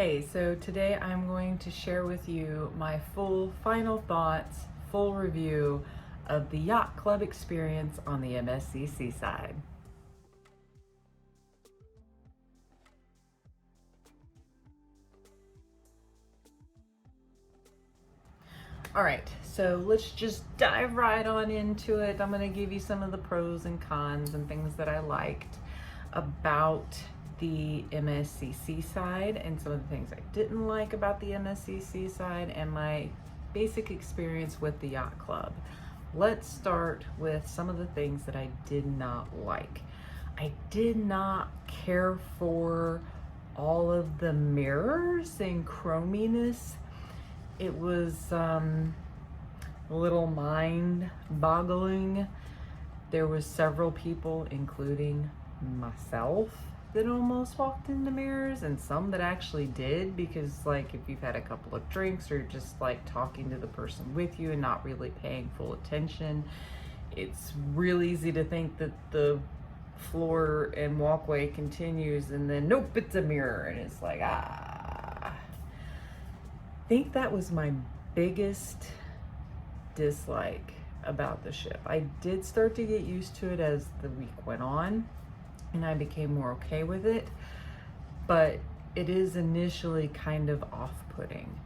Hey, so today I'm going to share with you my full final thoughts, full review of the Yacht Club experience on the MSC Seaside. All right, so let's just dive right on into it. I'm going to give you some of the pros and cons and things that I liked about the MSC Seaside and some of the things I didn't like about the MSC Seaside and my basic experience with the Yacht Club. Let's start with some of the things that I did not like. I did not care for all of the mirrors and chrominess. It was a little mind-boggling. There was several people, including myself, that almost walked into mirrors, and some that actually did, because like if you've had a couple of drinks or just like talking to the person with you and not really paying full attention, it's real easy to think that the floor and walkway continues and then nope, it's a mirror, and it's like I think that was my biggest dislike about the ship. I did start to get used to it as the week went on and I became more okay with it, but it is initially kind of off-putting.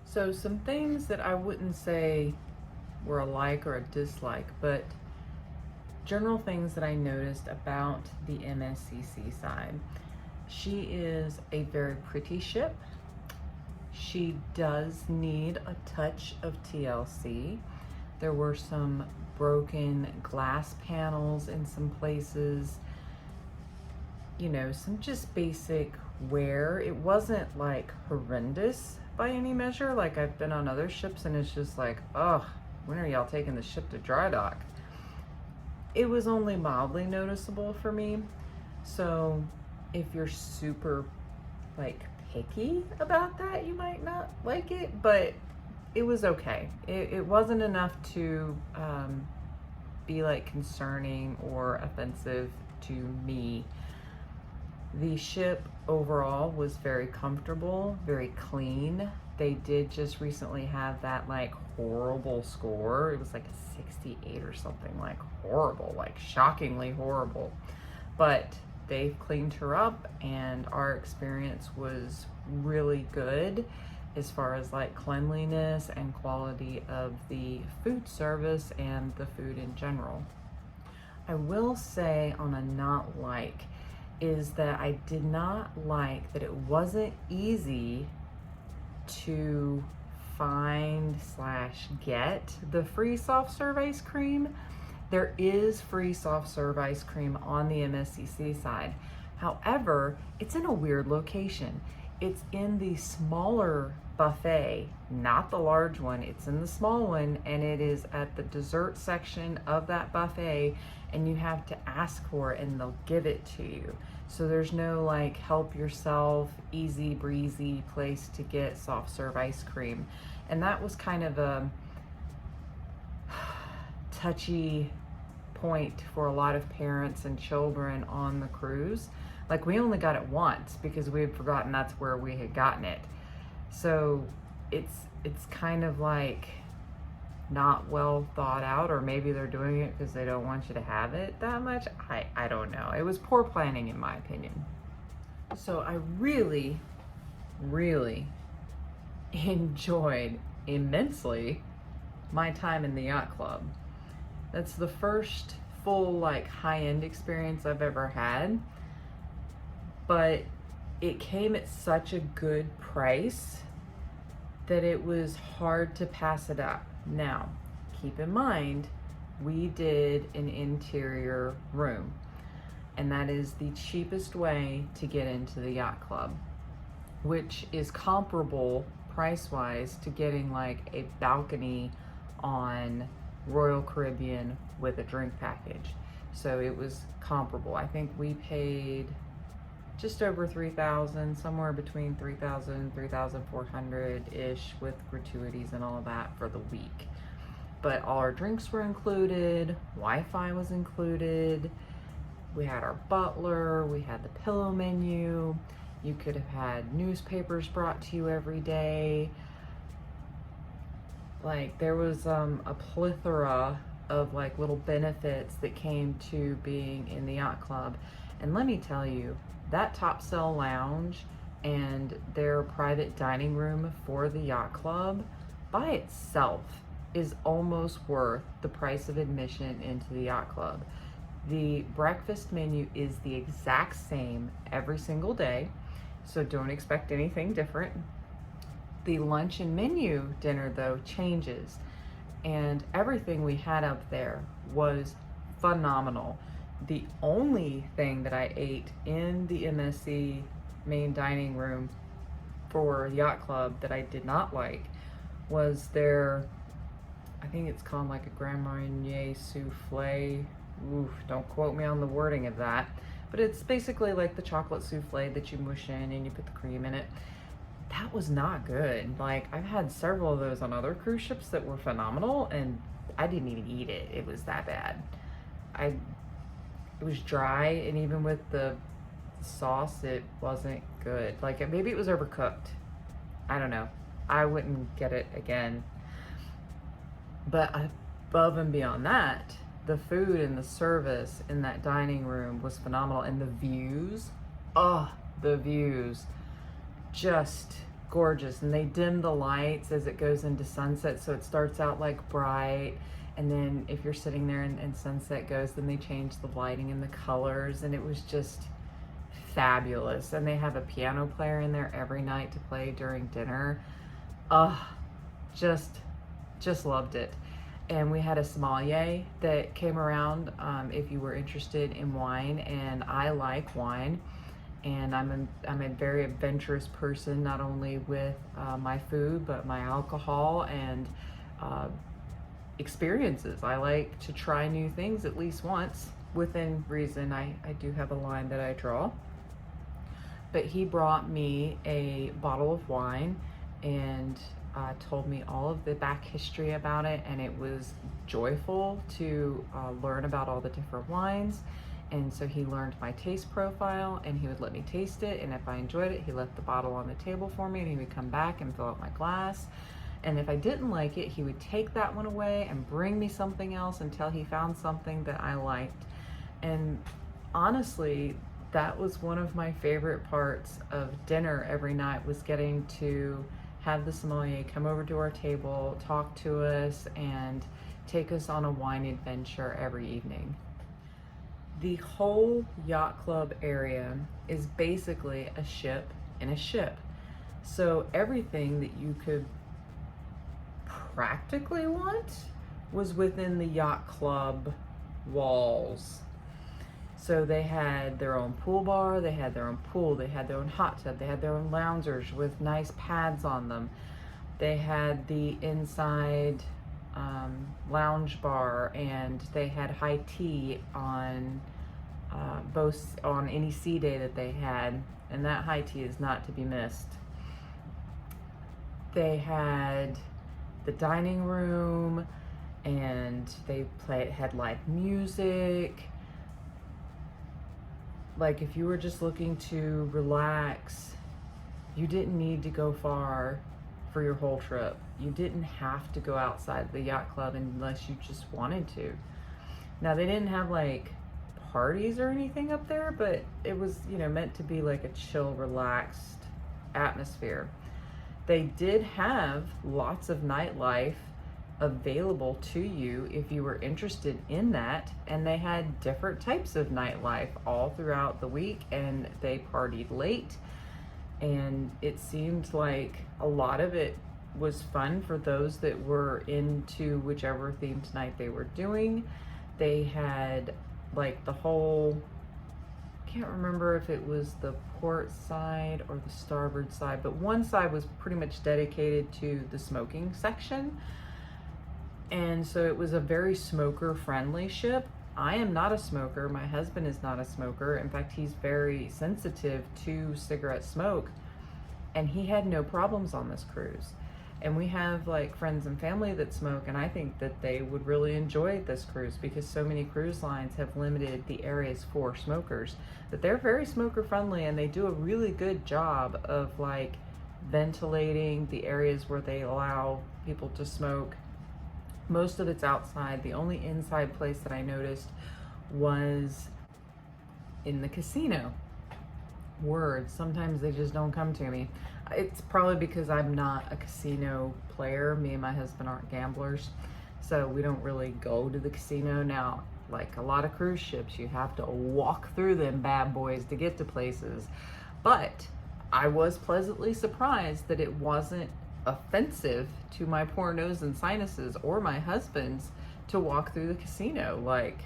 So some things that I wouldn't say were a like or a dislike, but general things that I noticed about the MSC Seaside. She is a very pretty ship. She does need a touch of TLC. There were some broken glass panels in some places, you know, some just basic wear. It wasn't like horrendous by any measure. Like I've been on other ships and it's just like, oh, when are y'all taking the ship to dry dock? It was only mildly noticeable for me. So if you're super like picky about that, you might not like it, but it was okay. It wasn't enough to be like concerning or offensive to me. The ship overall was very comfortable, very clean. They did just recently have that like horrible score. It was like a 68 or something, like horrible, like shockingly horrible. But they've cleaned her up and our experience was really good as far as like cleanliness and quality of the food service and the food in general. I will say on a not like is that I did not like that it wasn't easy to find / get the free soft serve ice cream. There is free soft serve ice cream on the MSC Seaside. However, it's in a weird location. It's in the smaller buffet, not the large one. It's in the small one, and it is at the dessert section of that buffet, and you have to ask for it and they'll give it to you. So there's no like help yourself, easy breezy place to get soft serve ice cream. And that was kind of a touchy point for a lot of parents and children on the cruise. Like we only got it once because we had forgotten that's where we had gotten it. So it's kind of like not well thought out, or maybe they're doing it because they don't want you to have it that much. I don't know. It was poor planning in my opinion. So I really enjoyed immensely my time in the Yacht Club. That's the first full like high-end experience I've ever had, but it came at such a good price that it was hard to pass it up. Now, keep in mind, we did an interior room, and that is the cheapest way to get into the Yacht Club, which is comparable price-wise to getting like a balcony on Royal Caribbean with a drink package. So it was comparable. I think we paid just over $3,000, somewhere between $3,000 and $3,400-ish with gratuities and all of that for the week. But all our drinks were included, Wi-Fi was included, we had our butler, we had the pillow menu. You could have had newspapers brought to you every day. Like, there was a plethora of like little benefits that came to being in the yacht club. And let me tell you, that top cell lounge and their private dining room for the yacht club by itself is almost worth the price of admission into the yacht club. The breakfast menu is the exact same every single day, so don't expect anything different. The lunch and menu dinner though changes, and everything we had up there was phenomenal. The only thing that I ate in the MSC main dining room for Yacht Club that I did not like was their, I think it's called like a Grand Marnier souffle. Oof, don't quote me on the wording of that, but it's basically like the chocolate souffle that you mush in and you put the cream in it. That was not good. Like, I've had several of those on other cruise ships that were phenomenal, and I didn't even eat it. It was that bad. It was dry, and even with the sauce, it wasn't good. Like, maybe it was overcooked. I don't know. I wouldn't get it again. But above and beyond that, the food and the service in that dining room was phenomenal. And the views, the views, just gorgeous. And they dim the lights as it goes into sunset, so it starts out like bright, and then if you're sitting there and sunset goes, then they change the lighting and the colors, and it was just fabulous. And they have a piano player in there every night to play during dinner. Just loved it. And we had a sommelier that came around if you were interested in wine, and I like wine, and I'm a very adventurous person, not only with my food but my alcohol and experiences. I like to try new things at least once within reason. I do have a line that I draw. But he brought me a bottle of wine and told me all of the back history about it, and it was joyful to learn about all the different wines. And so he learned my taste profile, and he would let me taste it, and if I enjoyed it, he left the bottle on the table for me, and he would come back and fill up my glass. And if I didn't like it, he would take that one away and bring me something else until he found something that I liked. And honestly, that was one of my favorite parts of dinner every night, was getting to have the sommelier come over to our table, talk to us, and take us on a wine adventure every evening. The whole yacht club area is basically a ship in a ship. So everything that you could practically want was within the yacht club walls. So they had their own pool bar, they had their own pool, they had their own hot tub, they had their own loungers with nice pads on them. They had the inside lounge bar, and they had high tea on both on any sea day that they had, and that high tea is not to be missed. They had the dining room, and they had live music. Like, if you were just looking to relax, you didn't need to go far for your whole trip. You didn't have to go outside the yacht club unless you just wanted to. Now, they didn't have like parties or anything up there, but it was, meant to be like a chill, relaxed atmosphere. They did have lots of nightlife available to you if you were interested in that, and they had different types of nightlife all throughout the week, and they partied late, and it seemed like a lot of it was fun for those that were into whichever themed night they were doing. They had like the whole, can't remember if it was the port side or the starboard side, but one side was pretty much dedicated to the smoking section. And so it was a very smoker friendly ship. I am not a smoker. My husband is not a smoker. In fact, he's very sensitive to cigarette smoke, and he had no problems on this cruise. And we have like friends and family that smoke, and I think that they would really enjoy this cruise because so many cruise lines have limited the areas for smokers. But they're very smoker friendly, and they do a really good job of like ventilating the areas where they allow people to smoke. Most of it's outside. The only inside place that I noticed was in the casino. Words, sometimes they just don't come to me. It's probably because I'm not a casino player. Me and my husband aren't gamblers, so we don't really go to the casino. Now, like a lot of cruise ships, you have to walk through them bad boys to get to places. But I was pleasantly surprised that it wasn't offensive to my poor nose and sinuses or my husband's to walk through the casino. Like,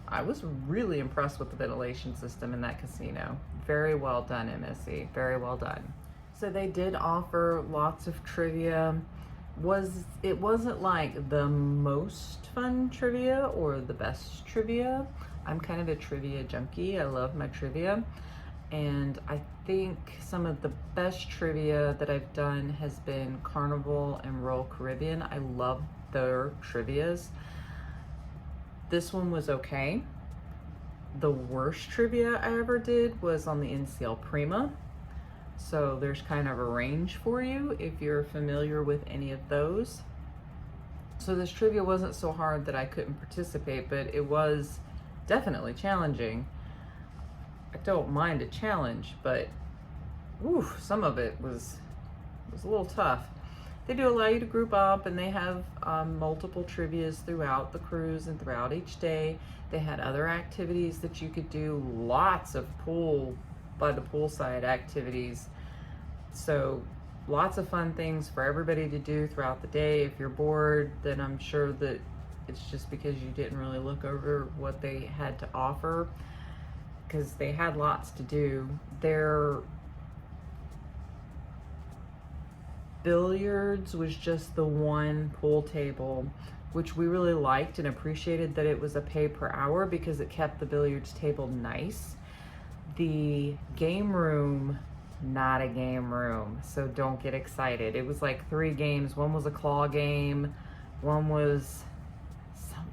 I was really impressed with the ventilation system in that casino. Very well done, MSC. Very well done. So they did offer lots of trivia. It wasn't like the most fun trivia or the best trivia. I'm kind of a trivia junkie. I love my trivia. And I think some of the best trivia that I've done has been Carnival and Royal Caribbean. I love their trivias. This one was okay. The worst trivia I ever did was on the NCL Prima. So there's kind of a range for you if you're familiar with any of those. So this trivia wasn't so hard that I couldn't participate, but it was definitely challenging. I don't mind a challenge, but some of it was a little tough. They do allow you to group up, and they have multiple trivias throughout the cruise and throughout each day. They had other activities that you could do, lots of by the poolside activities. So lots of fun things for everybody to do throughout the day. If you're bored, then I'm sure that it's just because you didn't really look over what they had to offer, because they had lots to do. Their billiards was just the one pool table, which we really liked and appreciated that it was a pay per hour because it kept the billiards table nice. The game room, not a game room, so don't get excited. It was like 3 games. One was a claw game, one was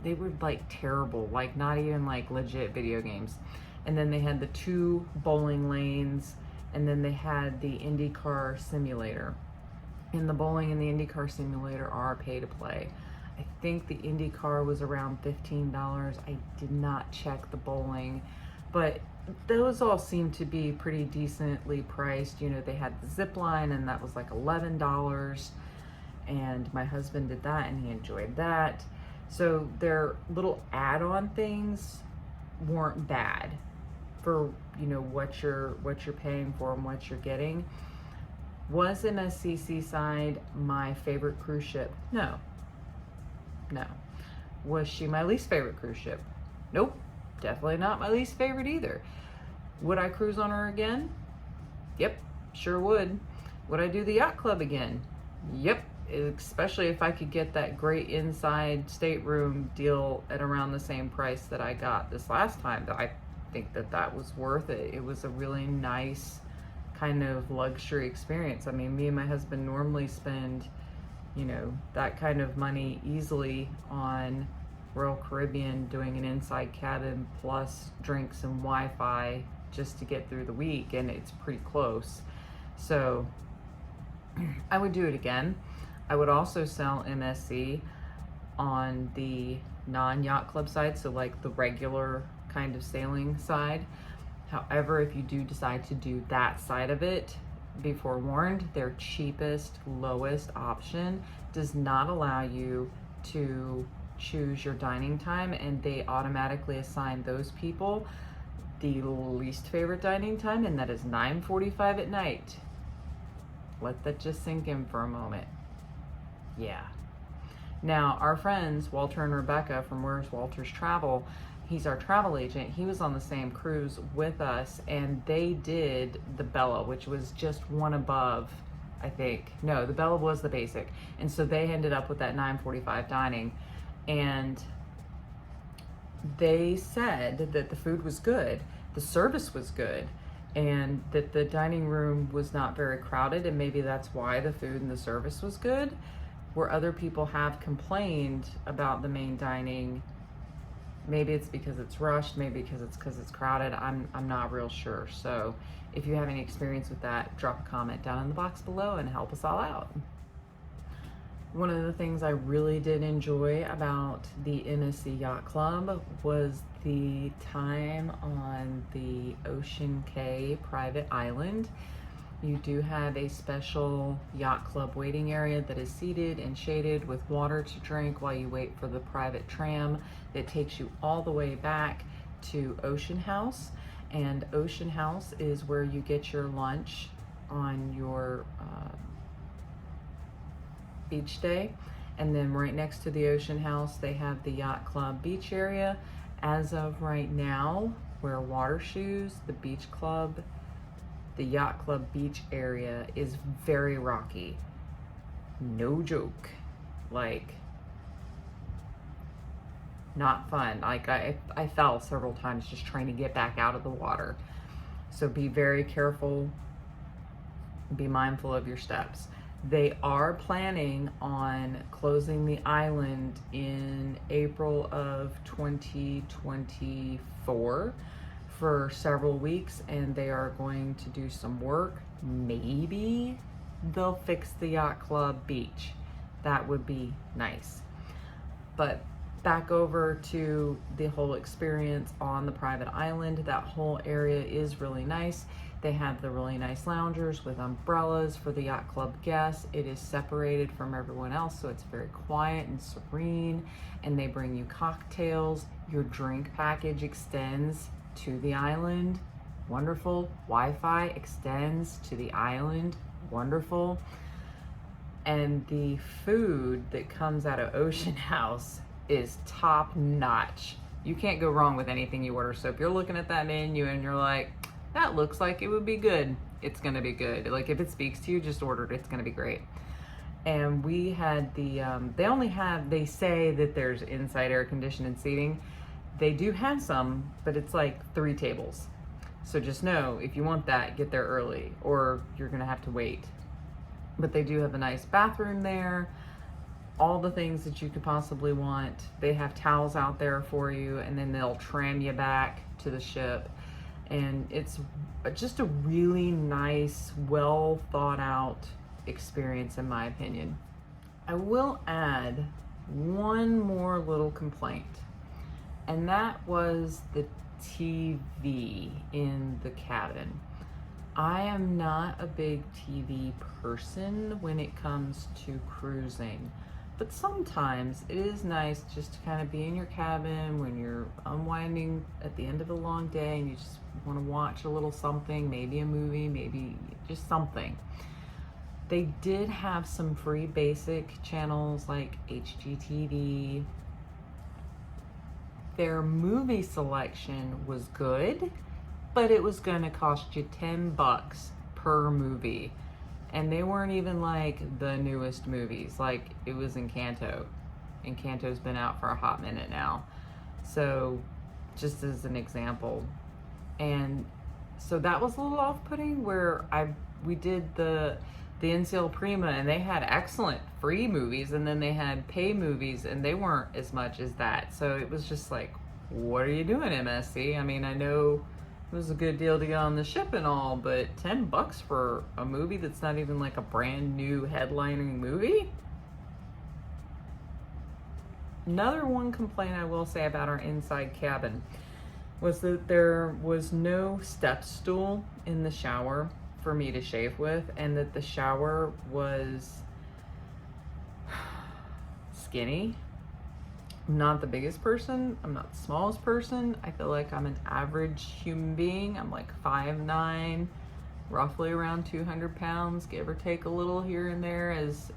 they were like terrible, like not even like legit video games. And then they had the 2 bowling lanes, and then they had the IndyCar simulator. And the bowling and the IndyCar simulator are pay to play. I think the IndyCar was around $15. I did not check the bowling, but those all seem to be pretty decently priced. You know, they had the zip line, and that was like $11, and my husband did that and he enjoyed that. So their little add-on things weren't bad for, you know, what you're paying for and what you're getting. Was MSC Seaside my favorite cruise ship? No. Was she my least favorite cruise ship? Nope. Definitely not my least favorite either. Would I cruise on her again? Yep, sure would. Would I do the yacht club again? Yep, especially if I could get that great inside stateroom deal at around the same price that I got this last time. I think that was worth it. It was a really nice kind of luxury experience. I mean, me and my husband normally spend, you know, that kind of money easily on Royal Caribbean, doing an inside cabin plus drinks and Wi-Fi just to get through the week, and it's pretty close. So I would do it again. I would also sell MSC on the non-yacht club side, so like the regular kind of sailing side. However, if you do decide to do that side of it, be forewarned, their cheapest, lowest option does not allow you to choose your dining time, and they automatically assign those people the least favorite dining time, and that is 9:45 at night. Let that just sink in for a moment. Yeah. Now, our friends, Walter and Rebecca from Where's Walter's Travel, he's our travel agent. He was on the same cruise with us, and they did the Bella, which was just one above, I think. No, the Bella was the basic. And so they ended up with that 9:45 dining. And they said that the food was good, the service was good, and that the dining room was not very crowded, and maybe that's why the food and the service was good. Where other people have complained about the main dining, maybe it's because it's rushed, maybe because it's crowded. I'm not real sure. So if you have any experience with that, drop a comment down in the box below and help us all out. One of the things I really did enjoy about the MSC Yacht Club was the time on the Ocean Cay private island. You do have a special yacht club waiting area that is seated and shaded with water to drink while you wait for the private tram that takes you all the way back to Ocean House. And Ocean House is where you get your lunch on your beach day. And then right next to the Ocean House, they have the Yacht Club beach area. As of right now, wear water shoes. The beach club, the Yacht Club beach area is very rocky. No joke. Like, not fun. Like, I fell several times just trying to get back out of the water. So be very careful. Be mindful of your steps. They are planning on closing the island in April of 2024 for several weeks, and they are going to do some work. Maybe they'll fix the Yacht Club beach. That would be nice. But back over to the whole experience on the private island. That whole area is really nice. They have the really nice loungers with umbrellas for the Yacht Club guests. It is separated from everyone else, so it's very quiet and serene. And they bring you cocktails. Your drink package extends to the island. Wonderful. Wi-Fi extends to the island. Wonderful. And the food that comes out of Ocean House is top notch. You can't go wrong with anything you order. So if you're looking at that menu and you're like, that looks like it would be good, it's gonna be good. Like, if it speaks to you, just order it, it's gonna be great. And we had the, they say that there's inside air conditioning seating. They do have some, but it's like 3 tables. So just know, if you want that, get there early or you're gonna have to wait. But they do have a nice bathroom there, all the things that you could possibly want. They have towels out there for you, and then they'll tram you back to the ship. And it's just a really nice, well thought out experience in my opinion. I will add one more little complaint, and that was the TV in the cabin. I am not a big TV person when it comes to cruising, but sometimes it is nice just to kind of be in your cabin when you're unwinding at the end of a long day and you just want to watch a little something, maybe a movie, maybe just something. They did have some free basic channels like HGTV. Their movie selection was good, but it was gonna cost you $10 per movie. And they weren't even like the newest movies. Like, it was Encanto. Encanto's been out for a hot minute now. So, just as an example. And so that was a little off-putting, where we did the NCL Prima, and they had excellent free movies, and then they had pay movies, and they weren't as much as that. So it was just like, what are you doing, MSC? I mean, I know it was a good deal to get on the ship and all, but $10 for a movie that's not even like a brand new headlining movie? Another one complaint I will say about our inside cabin was that there was no step stool in the shower for me to shave with, and that the shower was skinny. I'm not the biggest person, I'm not the smallest person. I feel like I'm an average human being. I'm like 5'9", roughly around 200 pounds, give or take a little here and there as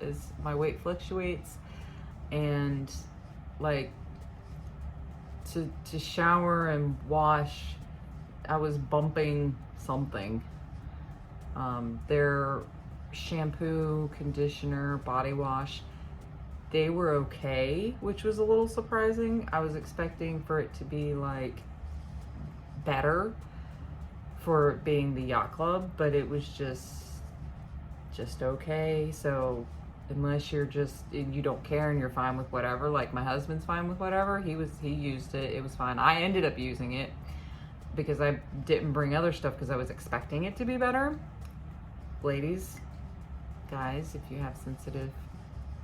my weight fluctuates. And like, to shower and wash, I was bumping something. Their shampoo, conditioner, body wash, they were okay, which was a little surprising. I was expecting for it to be like better for being the yacht club, but it was just okay. So unless you're just, you don't care and you're fine with whatever, like my husband's fine with whatever, he used it, it was fine. I ended up using it because I didn't bring other stuff because I was expecting it to be better. Ladies, guys, if you have sensitive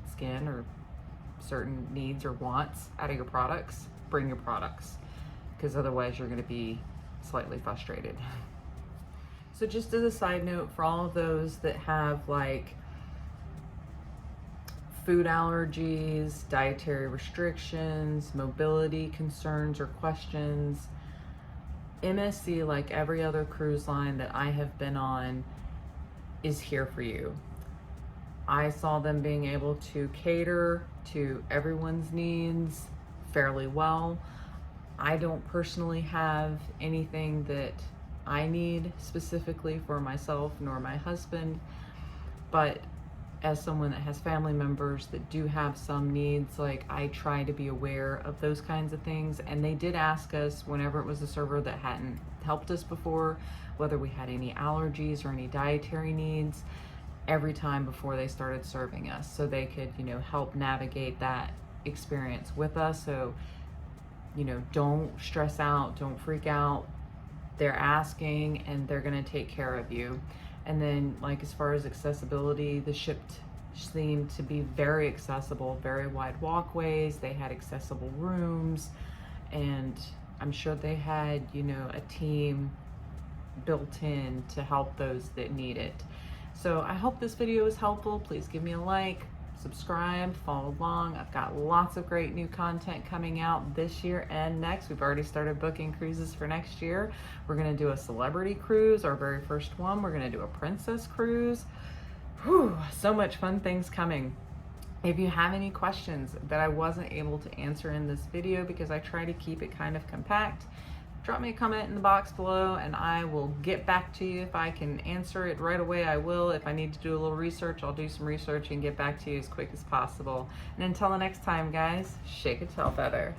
skin or certain needs or wants out of your products, bring your products, because otherwise you're going to be slightly frustrated. So just as a side note, for all of those that have like food allergies, dietary restrictions, mobility concerns or questions, MSC, like every other cruise line that I have been on, is here for you. I saw them being able to cater to everyone's needs fairly well. I don't personally have anything that I need specifically for myself nor my husband, but as someone that has family members that do have some needs, like I try to be aware of those kinds of things. And they did ask us whenever it was a server that hadn't helped us before, whether we had any allergies or any dietary needs, every time before they started serving us, so they could, you know, help navigate that experience with us. So, you know, don't stress out, don't freak out. They're asking and they're gonna take care of you. And then, like, as far as accessibility, the ship seemed to be very accessible, very wide walkways. They had accessible rooms, and I'm sure they had, you know, a team built in to help those that need it. So I hope this video was helpful. Please give me a like, subscribe, follow along. I've got lots of great new content coming out this year and next. We've already started booking cruises for next year. We're gonna do a celebrity cruise, our very first one. We're gonna do a princess cruise. Whew, so much fun things coming. If you have any questions that I wasn't able to answer in this video, because I try to keep it kind of compact, drop me a comment in the box below and I will get back to you. If I can answer it right away, I will. If I need to do a little research, I'll do some research and get back to you as quick as possible. And until the next time, guys, shake a tail feather.